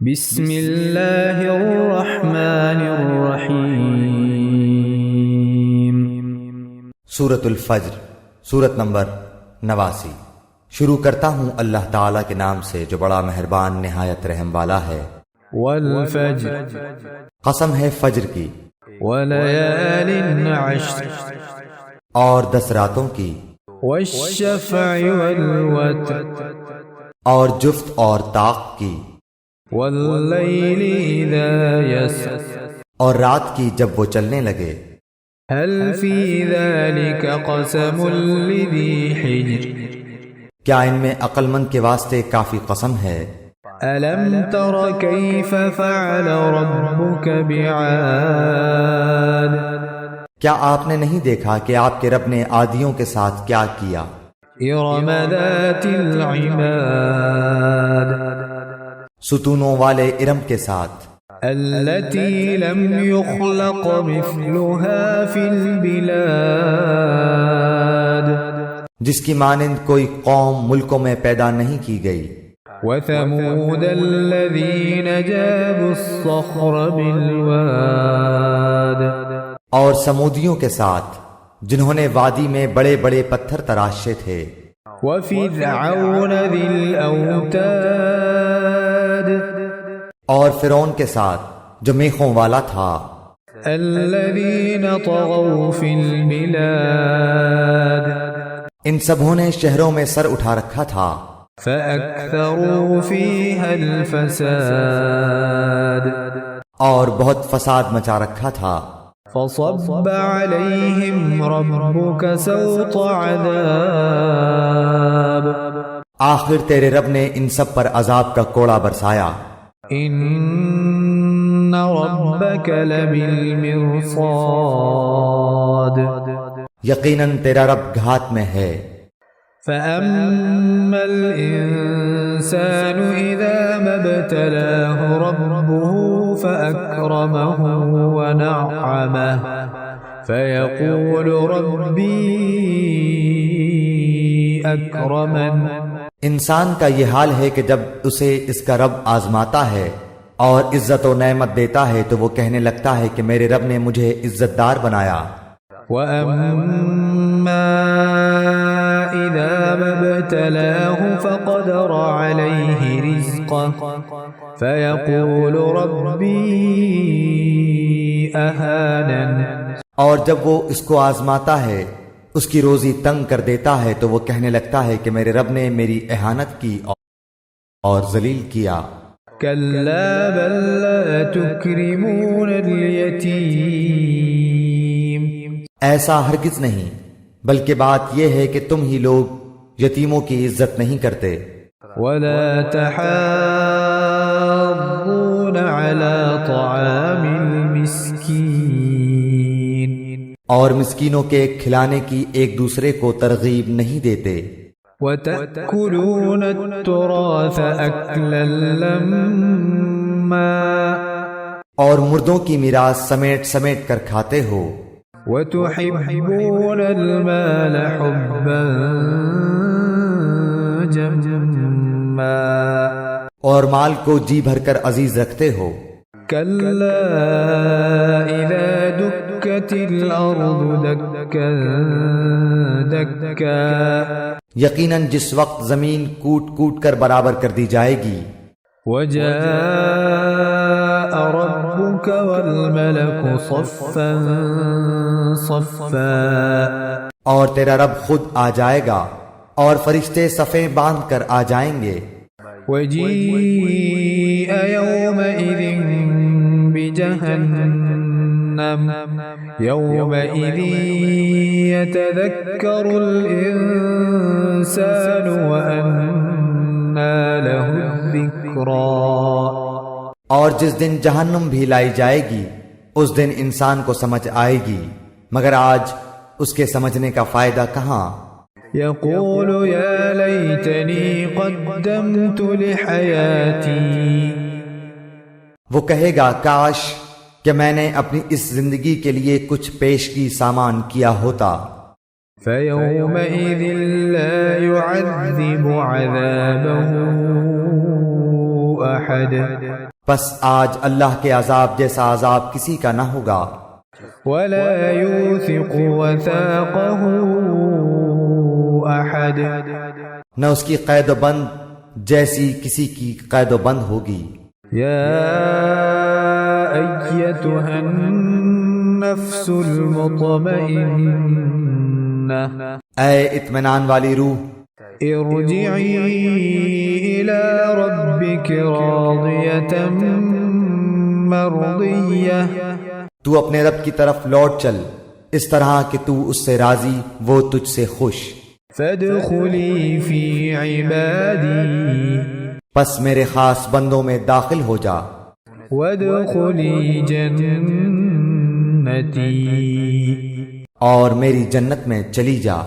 بسم اللہ الرحمن الرحیم۔ سورۃ الفجر، سورت نمبر 89۔ شروع کرتا ہوں اللہ تعالیٰ کے نام سے جو بڑا مہربان نہایت رحم والا ہے۔ والفجر، قسم ہے فجر کی، وليال عشر، اور 10 راتوں کی، والشفع والوتر، اور جفت اور طاق کی، واللیل اذا یسر، اور رات کی جب وہ چلنے لگے۔ هل فی ذلک قسم لذی حجر، کیا ان میں عقل مند کے واسطے کافی قسم ہے؟ الم تر کیف فعل ربک بعاد، کیا آپ نے نہیں دیکھا کہ آپ کے رب نے عادیوں کے ساتھ کیا کیا؟ ارم ذات العماد، ستونوں والے ارم کے ساتھ، التي لم يخلق مثلها في البلاد، جس کی مانند کوئی قوم ملکوں میں پیدا نہیں کی گئی۔ وثمود الذين جابوا الصخر بالواد، اور سمودیوں کے ساتھ جنہوں نے وادی میں بڑے بڑے پتھر تراشے تھے۔ وفرعون ذي الأوتاد، اور فرعون کے ساتھ جو میخوں والا تھا۔ الذين طغوا في البلاد، ان سبوں نے شہروں میں سر اٹھا رکھا تھا۔ فأكثروا فيها الفساد، اور بہت فساد مچا رکھا تھا۔ فصب عليهم ربك سوط عذاب، آخر تیرے رب نے ان سب پر عذاب کا کوڑا برسایا۔ ان ربك لبالمرصاد، یقیناً تیرا رب گھات میں ہے۔ فأما الإنسان إذا ما ابتلاه ربه فأكرمه ونعمه فيقول ربي أكرمن، انسان کا یہ حال ہے کہ جب اسے اس کا رب آزماتا ہے اور عزت و نعمت دیتا ہے تو وہ کہنے لگتا ہے کہ میرے رب نے مجھے عزت دار بنایا۔ وَأَمَّا إِذَا مَا ابْتَلَاهُ فَقَدَرَ عَلَيْهِ رِزْقَهُ فَيَقُولُ رَبِّي أَهَانَنِ، اور جب وہ اس کو آزماتا ہے، اس کی روزی تنگ کر دیتا ہے تو وہ کہنے لگتا ہے کہ میرے رب نے میری اہانت کی اور ذلیل کیا۔ كَلَّا بَل لَّا تُكْرِمُونَ الْيَتِيمَ، ایسا ہرگز نہیں، بلکہ بات یہ ہے کہ تم ہی لوگ یتیموں کی عزت نہیں کرتے۔ وَلَا تَحَاضُّونَ عَلَى طَعَامِ الْمِسْكِينِ، اور مسکینوں کے کھلانے کی ایک دوسرے کو ترغیب نہیں دیتے۔ وَتَأْكُلُونَ التُّرَاثَ أَكْلًا لَمًّا، اور مردوں کی میراث سمیٹ سمیٹ کر کھاتے ہو۔ وَتُحِبُّونَ الْمَالَ حُبًّا جَمًّا، اور مال کو جی بھر کر عزیز رکھتے ہو۔ كَلَّا إِذَا دُكَّتِ الْأَرْضُ دَكًّا دَكًّا، یقیناً جس وقت زمین کوٹ کوٹ کر برابر کر دی جائے گی۔ وَجَاءَ رَبُّكَ وَالْمَلَكُ صَفًّا صَفًّا، اور تیرا رب خود آ جائے گا اور فرشتے صفیں باندھ کر آ جائیں گے۔ وَجِيءَ يَوْمَئِذٍ بِجَهَنَّمَ يَوْمَئِذٍ يَتَذَكَّرُ الْإِنسَانُ وَأَنَّى لَهُ الذِّكْرَى، اور جس دن جہنم بھی لائی جائے گی اس دن انسان کو سمجھ آئے گی، مگر آج اس کے سمجھنے کا فائدہ کہاں۔ يقول يا ليتني قدمت لحياتي، وہ کہے گا کاش کہ میں نے اپنی اس زندگی کے لیے کچھ پیشگی سامان کیا ہوتا۔ فَيَوْمَئِذٍ لَا يُعَذِّبُ عَذَابَهُ أحد پس آج اللہ کے عذاب جیسا عذاب کسی کا نہ ہوگا، ولا يوثق وثاقه أحد نہ اس کی قید و بند جیسی کسی کی قید و بند ہوگی۔ يا أيتها النفس المطمئنة اے اطمینان والی روح، ارجعي إلى ربك راضية مرضية تو اپنے رب کی طرف لوٹ چل اس طرح کہ تو اس سے راضی، وہ تجھ سے خوش۔ فادخلي في عبادي پس میرے خاص بندوں میں داخل ہو جا، وادخلي جنتي اور میری جنت میں چلی جا۔